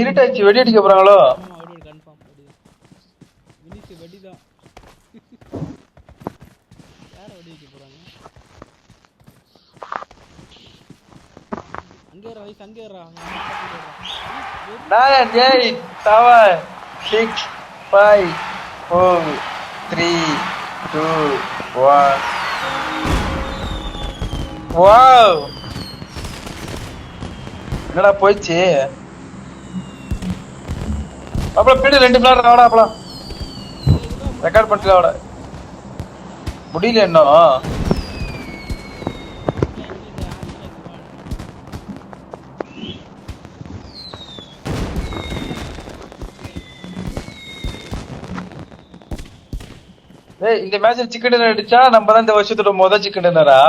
இருட்டாச்சு, வெடி அடிக்க போறாங்களோ? கன்ஃபார்ம் வினிஷ் வெடிதான். யார வெடி அடிக்க போறாங்க? அங்கே வயசு அங்கே 9 8 7 6 5 4 3 2 1. வாவ், என்னடா போயிடுச்சு. அப்பல பிடி 2 பிளாட் ஆடா. அப்பல ரெக்கார்ட் பண்ணிட்டு ஆட முடியல இன்னும். ஏய், இந்த மேட்ச்ல சிக்கன் டின்னர் அடிச்சா நம்ம தான் இந்த வருஷத்தோட முதல் சிக்கன் டின்னரா?